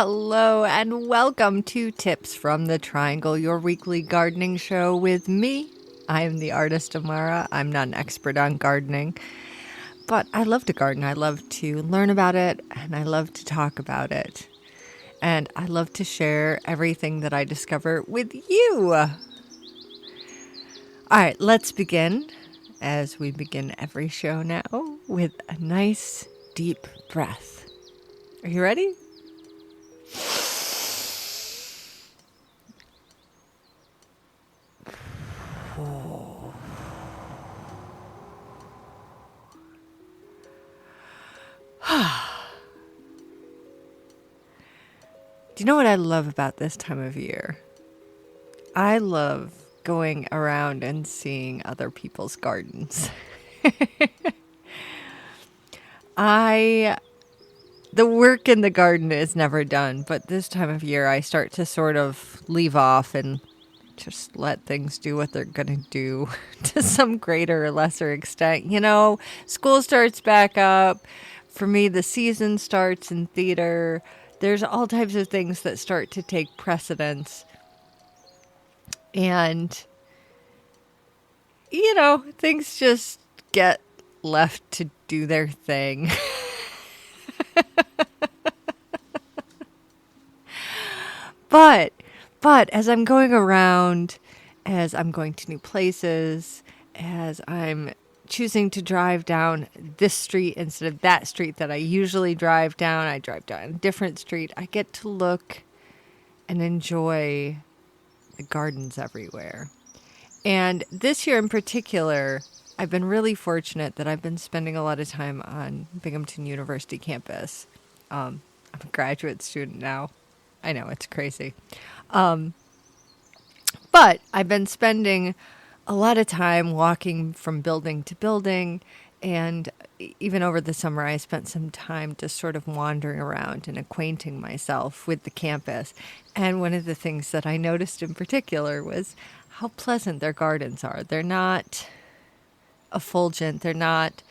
Hello and welcome to Tips from the Triangle, your weekly gardening show with me. I am the artist AmarA. I'm not an expert on gardening, but I love to garden. I love to learn about it and I love to talk about it. And I love to share everything that I discover with you. All right, let's begin, as we begin every show now, with a nice deep breath. Are you ready? Do you know what I love about this time of year? I love going around and seeing other people's gardens. The work in the garden is never done, but this time of year I start to sort of leave off and just let things do what they're going to do to some greater or lesser extent. You know, school starts back up. For me, the season starts in theater. There's all types of things that start to take precedence. And, you know, things just get left to do their thing. But as I'm going around, as I'm going to new places, as I'm choosing to drive down this street instead of that street that I usually drive down, I drive down a different street, I get to look and enjoy the gardens everywhere. And this year in particular, I've been really fortunate that I've been spending a lot of time on Binghamton University campus. I'm a graduate student now. I know, it's crazy. But I've been spending a lot of time walking from building to building, and even over the summer I spent some time just sort of wandering around and acquainting myself with the campus. And one of the things that I noticed in particular was how pleasant their gardens are. They're not effulgent, they're not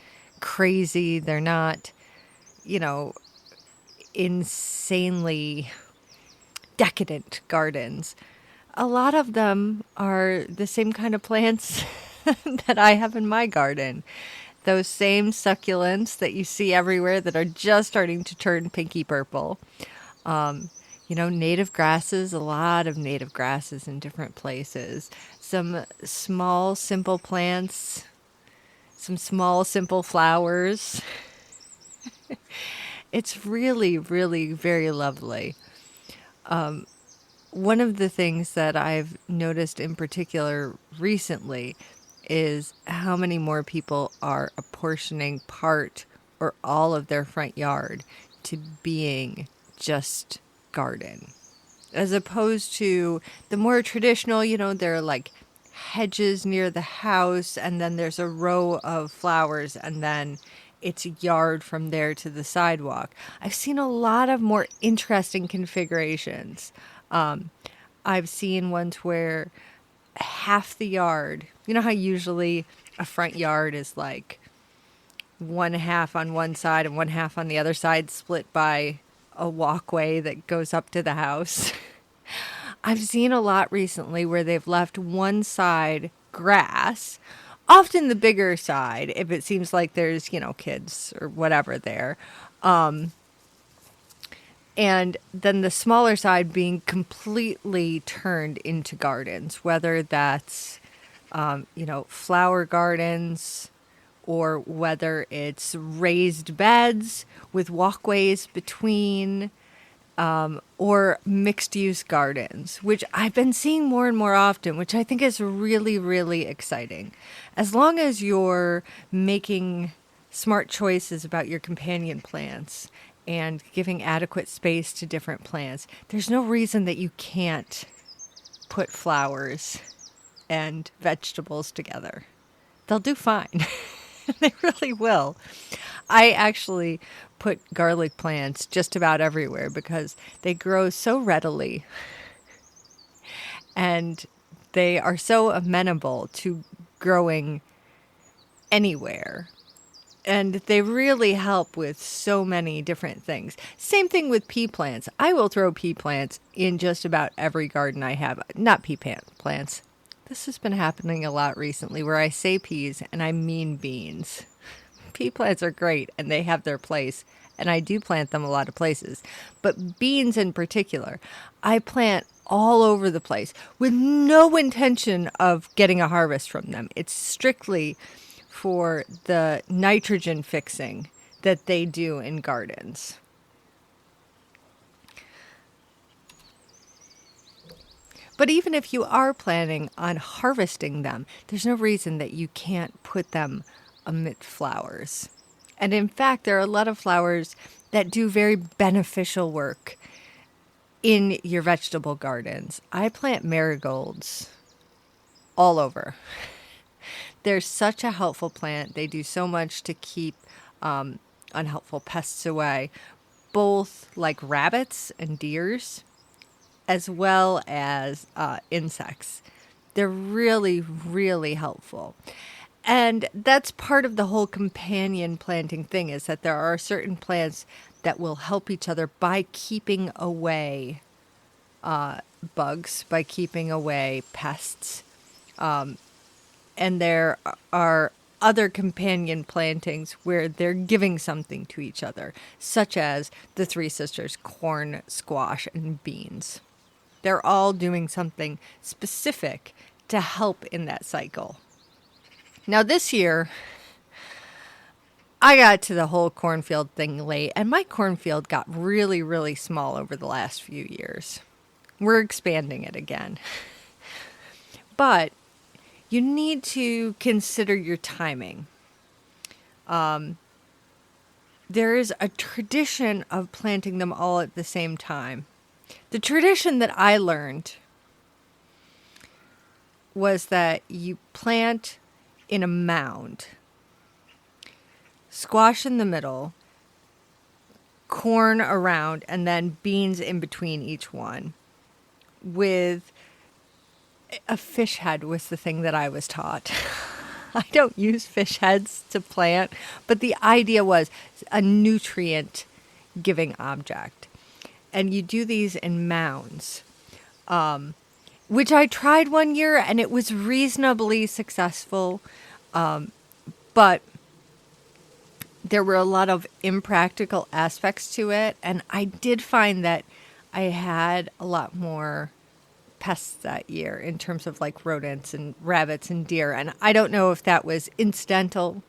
crazy, they're not, insanely decadent gardens. A lot of them are the same kind of plants that I have in my garden. Those same succulents that you see everywhere that are just starting to turn pinky purple. Native grasses, a lot of native grasses in different places. Some small, simple plants, some small, simple flowers. It's really, really very lovely. One of the things that I've noticed in particular recently is how many more people are apportioning part or all of their front yard to being just garden. As opposed to the more traditional, there are like hedges near the house and then there's a row of flowers and then it's a yard from there to the sidewalk. I've seen a lot of more interesting configurations. I've seen ones where half the yard, you know how usually a front yard is like one half on one side and one half on the other side, split by a walkway that goes up to the house. I've seen a lot recently where they've left one side grass, often the bigger side, if it seems like there's, kids or whatever there. And then the smaller side being completely turned into gardens, whether that's, flower gardens or whether it's raised beds with walkways between, or mixed-use gardens, which I've been seeing more and more often, which I think is really, really exciting. As long as you're making smart choices about your companion plants and giving adequate space to different plants, there's no reason that you can't put flowers and vegetables together. They'll do fine. They really will. I actually put garlic plants just about everywhere because they grow so readily and they are so amenable to growing anywhere. And they really help with so many different things. Same thing with pea plants. I will throw pea plants in just about every garden I have. Not pea plants. This has been happening a lot recently where I say peas and I mean beans. Pea plants are great and they have their place. And I do plant them a lot of places. But beans in particular, I plant all over the place with no intention of getting a harvest from them. It's strictly for the nitrogen fixing that they do in gardens. But even if you are planning on harvesting them, there's no reason that you can't put them amid flowers. And in fact, there are a lot of flowers that do very beneficial work in your vegetable gardens. I plant marigolds all over. They're such a helpful plant. They do so much to keep unhelpful pests away, both like rabbits and deers, as well as insects. They're really, really helpful. And that's part of the whole companion planting thing, is that there are certain plants that will help each other by keeping away bugs, by keeping away pests. And there are other companion plantings where they're giving something to each other, such as the three sisters, corn, squash, and beans. They're all doing something specific to help in that cycle. Now this year, I got to the whole cornfield thing late, and my cornfield got really, really small over the last few years. We're expanding it again. But you need to consider your timing. There is a tradition of planting them all at the same time. The tradition that I learned was that you plant in a mound, squash in the middle, corn around, and then beans in between each one, with a fish head was the thing that I was taught. I don't use fish heads to plant, but the idea was a nutrient giving object. And you do these in mounds, which I tried one year and it was reasonably successful. But there were a lot of impractical aspects to it. And I did find that I had a lot more pests that year in terms of like rodents and rabbits and deer. And I don't know if that was incidental.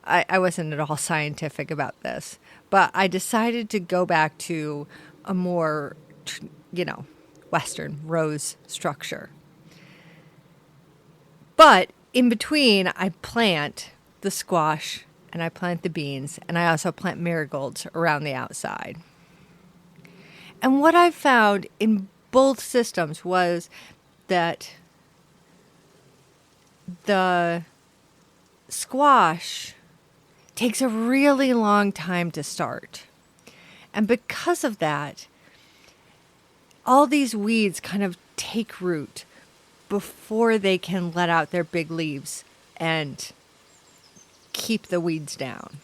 I wasn't at all scientific about this, but I decided to go back to a more, Western rose structure. But in between, I plant the squash and I plant the beans, and I also plant marigolds around the outside. And what I found in both systems was that the squash takes a really long time to start. And because of that, all these weeds kind of take root before they can let out their big leaves and keep the weeds down.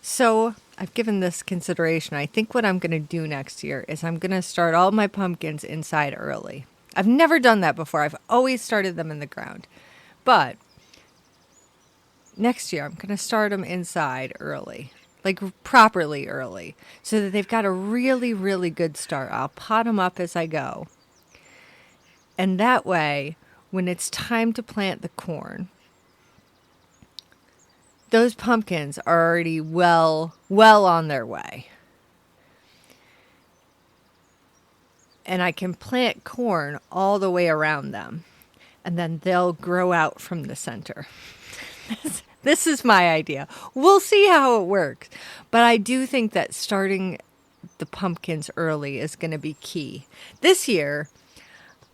So I've given this consideration. I think what I'm going to do next year is I'm going to start all my pumpkins inside early. I've never done that before. I've always started them in the ground. But next year, I'm going to start them inside early, like properly early, so that they've got a really, really good start. I'll pot them up as I go. And that way, when it's time to plant the corn, those pumpkins are already well on their way. And I can plant corn all the way around them, and then they'll grow out from the center. This is my idea. We'll see how it works. But I do think that starting the pumpkins early is going to be key. This year,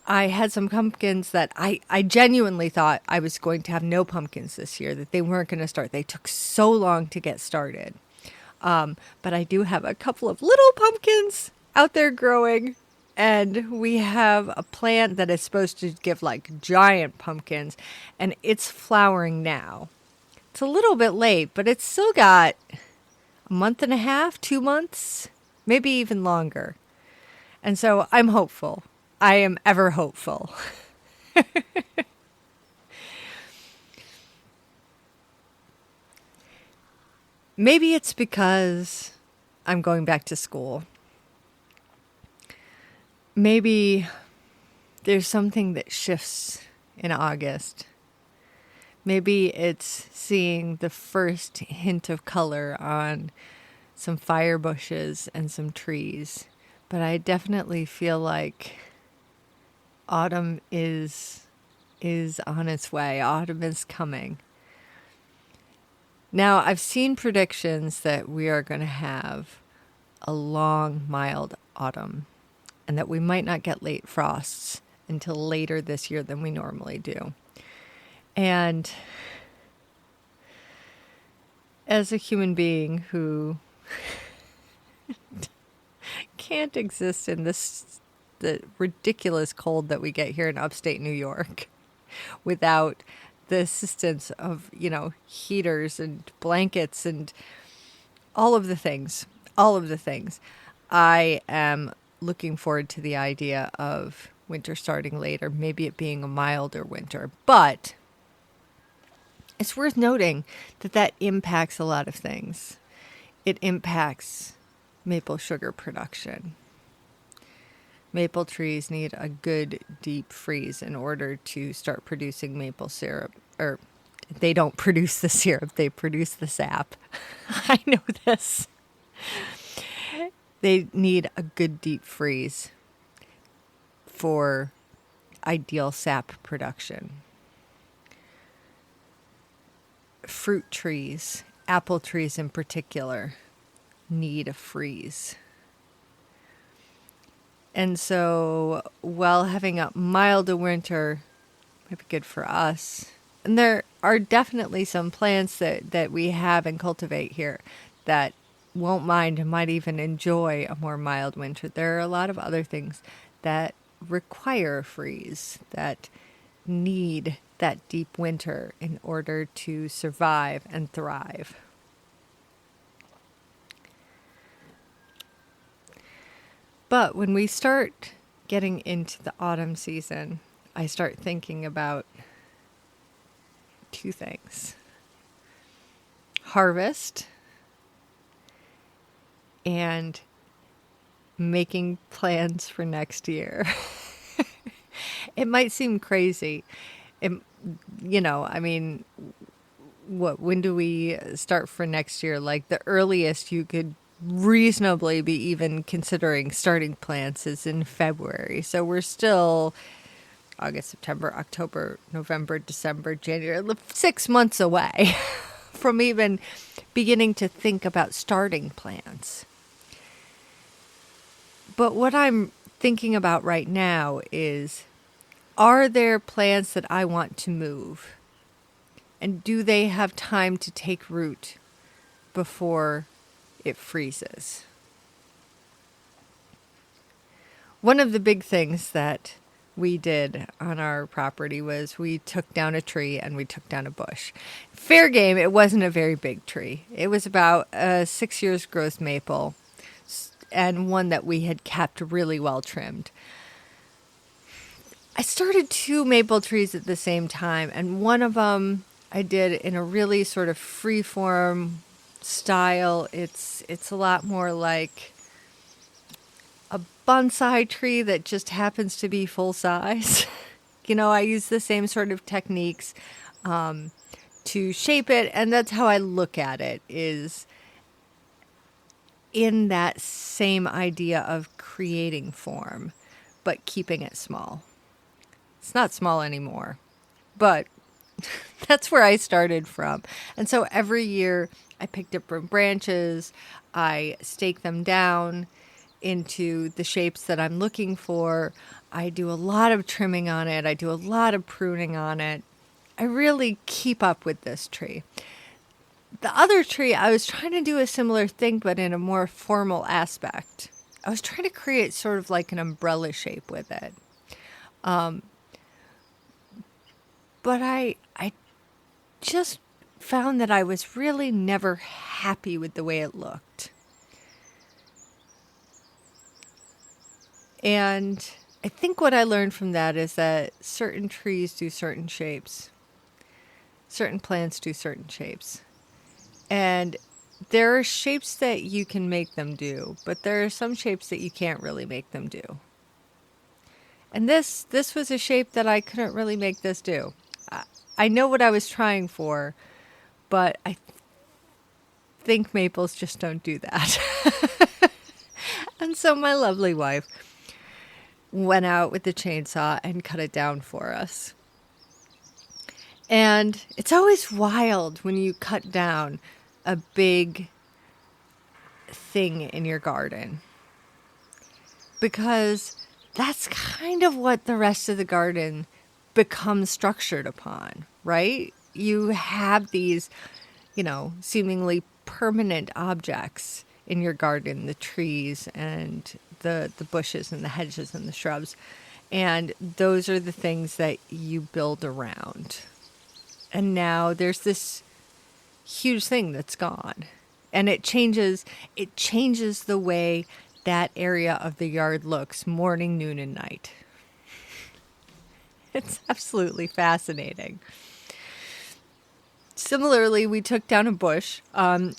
I had some pumpkins that I genuinely thought I was going to have no pumpkins this year, that they weren't going to start. They took so long to get started. But I do have a couple of little pumpkins out there growing. And we have a plant that is supposed to give like giant pumpkins. And it's flowering now. It's a little bit late, but it's still got a month and a half, 2 months, maybe even longer. And so I'm hopeful. I am ever hopeful. Maybe it's because I'm going back to school. Maybe there's something that shifts in August. Maybe it's seeing the first hint of color on some fire bushes and some trees. But I definitely feel like autumn is on its way. Autumn is coming. Now, I've seen predictions that we are going to have a long, mild autumn and that we might not get late frosts until later this year than we normally do. And as a human being who can't exist in the ridiculous cold that we get here in upstate New York without the assistance of, heaters and blankets and all of the things, I am looking forward to the idea of winter starting later, maybe it being a milder winter. But it's worth noting that impacts a lot of things. It impacts maple sugar production. Maple trees need a good deep freeze in order to start producing maple syrup. Or they don't produce the syrup, they produce the sap. I know this. They need a good deep freeze for ideal sap production. Fruit trees, apple trees in particular, need a freeze. And so while having a milder winter might be good for us, and there are definitely some plants that we have and cultivate here that won't mind and might even enjoy a more mild winter. There are a lot of other things that require a freeze, that need that deep winter in order to survive and thrive. But when we start getting into the autumn season, I start thinking about two things: harvest and making plans for next year. It might seem crazy. When do we start for next year? Like the earliest you could reasonably be even considering starting plants is in February. So we're still August, September, October, November, December, January, 6 months away from even beginning to think about starting plants. But what I'm thinking about right now is, are there plants that I want to move? And do they have time to take root before it freezes? One of the big things that we did on our property was we took down a tree and we took down a bush. Fair game, it wasn't a very big tree. It was about a 6 years growth maple, and one that we had kept really well trimmed. I started 2 maple trees at the same time, and one of them I did in a really sort of free-form style. It's a lot more like a bonsai tree that just happens to be full size. I use the same sort of techniques to shape it, and that's how I look at it, is in that same idea of creating form, but keeping it small. It's not small anymore, but that's where I started from. And so every year I pick different branches, I stake them down into the shapes that I'm looking for. I do a lot of trimming on it. I do a lot of pruning on it. I really keep up with this tree. The other tree, I was trying to do a similar thing, but in a more formal aspect. I was trying to create sort of like an umbrella shape with it. But I just found that I was really never happy with the way it looked. And I think what I learned from that is that certain trees do certain shapes. Certain plants do certain shapes. And there are shapes that you can make them do, but there are some shapes that you can't really make them do. And this was a shape that I couldn't really make this do. I know what I was trying for, but I think maples just don't do that. And so my lovely wife went out with the chainsaw and cut it down for us. And it's always wild when you cut down a big thing in your garden, because that's kind of what the rest of the garden becomes structured upon, right? You have these, seemingly permanent objects in your garden, the trees and the bushes and the hedges and the shrubs. And those are the things that you build around. And now there's this huge thing that's gone. And it changes the way that area of the yard looks morning, noon, and night. It's absolutely fascinating. Similarly, we took down a bush.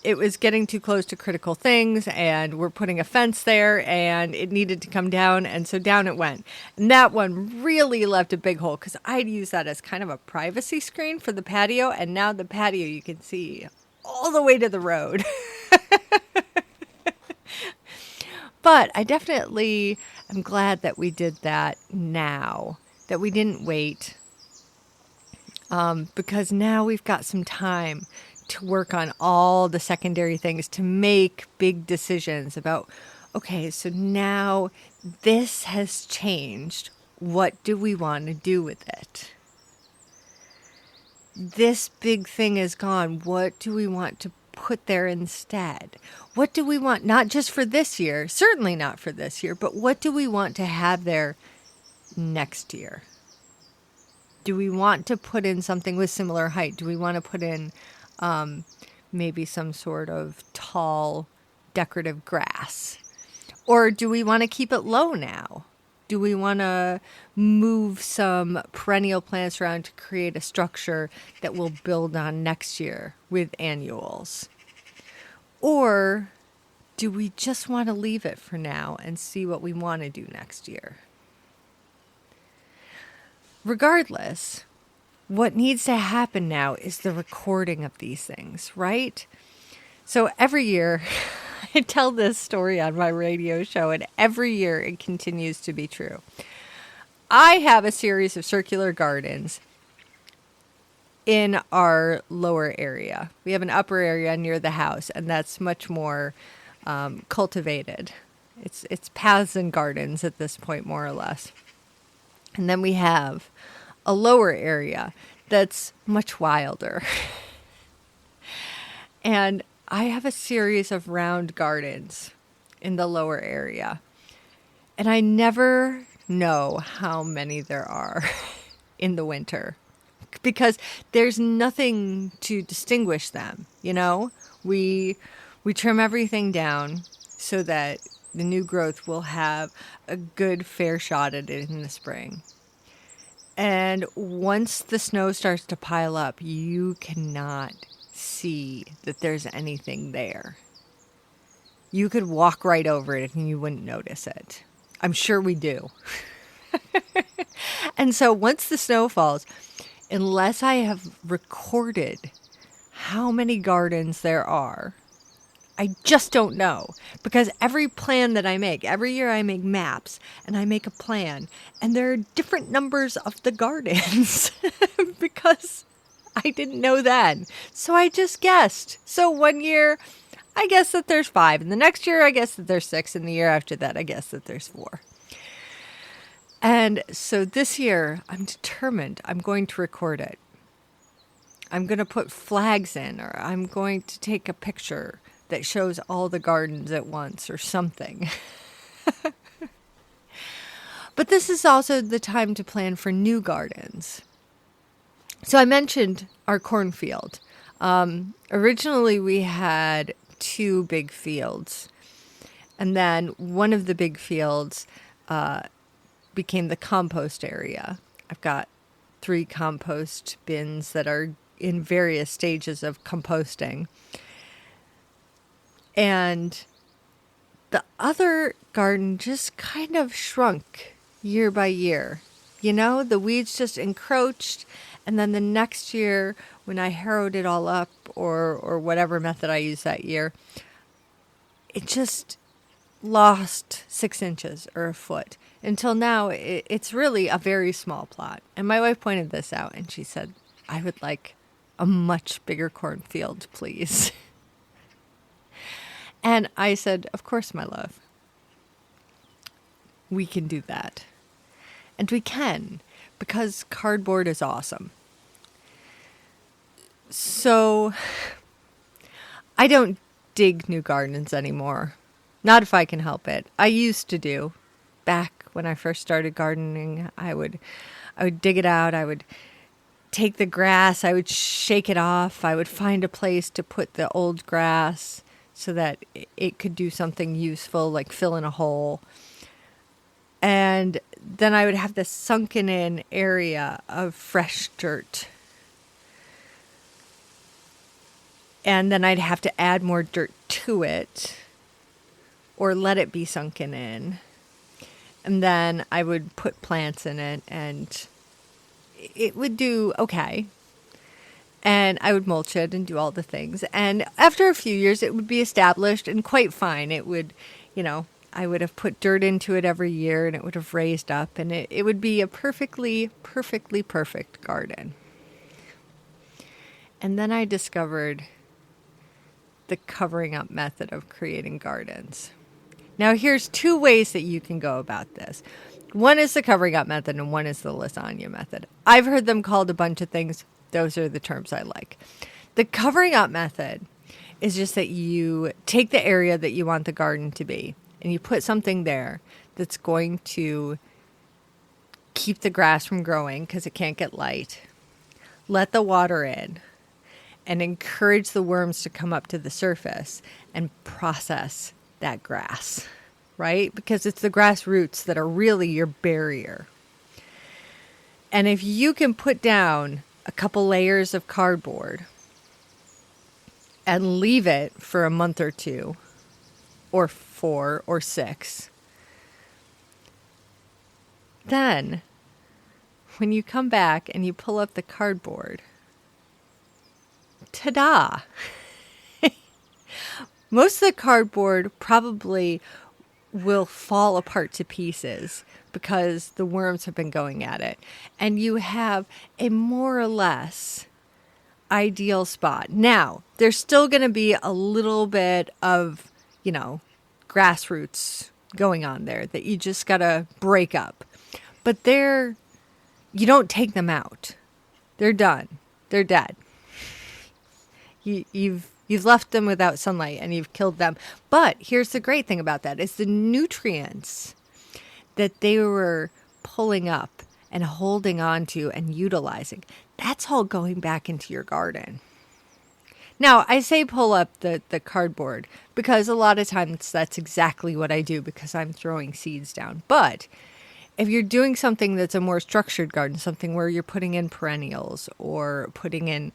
It was getting too close to critical things, and we're putting a fence there, and it needed to come down, and so down it went. And that one really left a big hole, because I'd use that as kind of a privacy screen for the patio, and now the patio you can see all the way to the road. But I definitely am glad that we did that now, that we didn't wait. Because now we've got some time to work on all the secondary things, to make big decisions about, okay, so now this has changed. What do we want to do with it? This big thing is gone. What do we want to put there instead? What do we want, not just for this year, certainly not for this year, but what do we want to have there next year? Do we want to put in something with similar height? Do we want to put in maybe some sort of tall decorative grass? Or do we want to keep it low now? Do we want to move some perennial plants around to create a structure that we'll build on next year with annuals? Or do we just want to leave it for now and see what we want to do next year? Regardless, what needs to happen now is the recording of these things, right? So every year, I tell this story on my radio show, and every year it continues to be true. I have a series of circular gardens in our lower area. We have an upper area near the house, and that's much more cultivated. It's paths and gardens at this point, more or less. And then we have a lower area that's much wilder. And I have a series of round gardens in the lower area. And I never know how many there are in the winter, because there's nothing to distinguish them. We trim everything down so that the new growth will have a good fair shot at it in the spring. And once the snow starts to pile up, you cannot see that there's anything there. You could walk right over it and you wouldn't notice it. I'm sure we do. And so once the snow falls, unless I have recorded how many gardens there are, I just don't know, because every plan that I make, every year I make maps and I make a plan, and there are different numbers of the gardens because I didn't know then. So I just guessed. So one year I guess that there's 5, and the next year I guess that there's 6, and the year after that I guess that there's 4. And so this year I'm determined I'm going to record it. I'm going to put flags in, or I'm going to take a picture that shows all the gardens at once or something. But this is also the time to plan for new gardens. So I mentioned our cornfield. Originally, we had two big fields. And then one of the big fields became the compost area. I've got 3 compost bins that are in various stages of composting. And the other garden just kind of shrunk year by year. You know, the weeds just encroached. And then the next year, when I harrowed it all up, or whatever method I used that year, it just lost 6 inches or a foot. Until now, it's really a very small plot. And my wife pointed this out, and she said, I would like a much bigger cornfield, please. And I said, of course, my love. We can do that. And we can, because cardboard is awesome. So I don't dig new gardens anymore. Not if I can help it. I used to do. Back when I first started gardening, I would dig it out. I would take the grass. I would shake it off. I would find a place to put the old grass so that it could do something useful, like fill in a hole. And then I would have this sunken in area of fresh dirt. And then I'd have to add more dirt to it or let it be sunken in. And then I would put plants in it and it would do okay. And I would mulch it and do all the things. And after a few years, it would be established and quite fine. It would, I would have put dirt into it every year and it would have raised up. And it would be a perfectly perfect garden. And then I discovered the covering up method of creating gardens. Now, here's 2 ways that you can go about this. One is the covering up method and one is the lasagna method. I've heard them called a bunch of things. Those are the terms I like. The covering up method is just that you take the area that you want the garden to be and you put something there that's going to keep the grass from growing because it can't get light. Let the water in and encourage the worms to come up to the surface and process that grass, right? Because it's the grass roots that are really your barrier. And if you can put down a couple layers of cardboard and leave it for a month or 2 or 4 or 6, then when you come back and you pull up the cardboard, ta-da! Most of the cardboard probably will fall apart to pieces because the worms have been going at it. And you have a more or less ideal spot. Now, there's still going to be a little bit of, grassroots going on there that you just got to break up. But you don't take them out. They're done. They're dead. You've left them without sunlight and you've killed them. But here's the great thing about that is the nutrients that they were pulling up and holding on to and utilizing, that's all going back into your garden. Now, I say pull up the cardboard because a lot of times that's exactly what I do because I'm throwing seeds down. But if you're doing something that's a more structured garden, something where you're putting in perennials or putting in,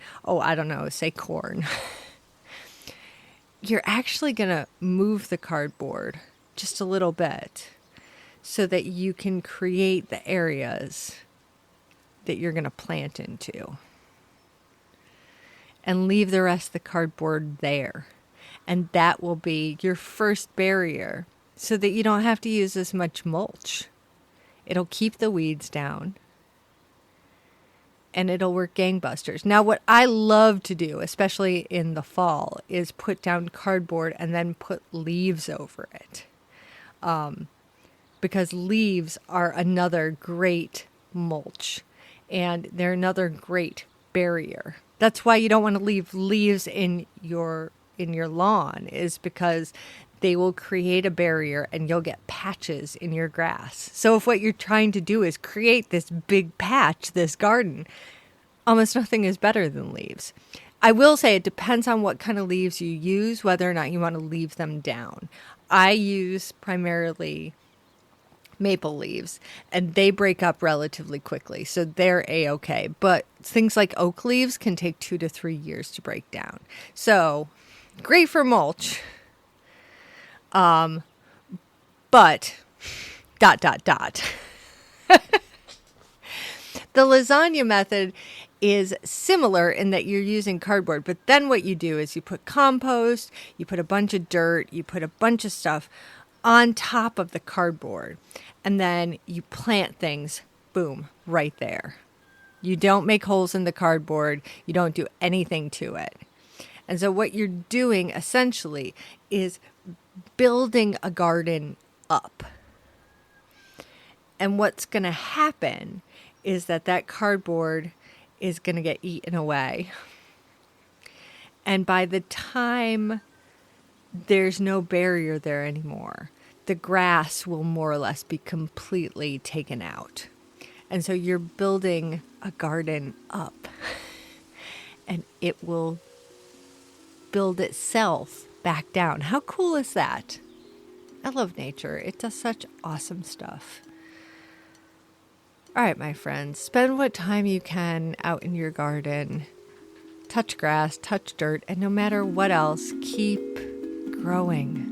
say corn, you're actually going to move the cardboard just a little bit so that you can create the areas that you're going to plant into and leave the rest of the cardboard there. And that will be your first barrier so that you don't have to use as much mulch. It'll keep the weeds down and it'll work gangbusters. Now, what I love to do, especially in the fall, is put down cardboard and then put leaves over it. Because leaves are another great mulch and they're another great barrier. That's why you don't want to leave leaves in your lawn, is because they will create a barrier and you'll get patches in your grass. So if what you're trying to do is create this big patch, this garden, almost nothing is better than leaves. I will say it depends on what kind of leaves you use, whether or not you want to leave them down. I use primarily maple leaves, and they break up relatively quickly, so they're a-okay. But things like oak leaves can take 2 to 3 years to break down. So great for mulch, but ... The lasagna method is similar in that you're using cardboard, but then what you do is you put compost, you put a bunch of dirt, you put a bunch of stuff on top of the cardboard, and then you plant things, boom, right there. You don't make holes in the cardboard, you don't do anything to it. And so what you're doing essentially is building a garden up. And what's going to happen is that cardboard is going to get eaten away. And by the time there's no barrier there anymore, the grass will more or less be completely taken out. And so you're building a garden up, and it will build itself back down. How cool is that? I love nature. It does such awesome stuff. All right, my friends, spend what time you can out in your garden. Touch grass, touch dirt, and no matter what else, keep growing.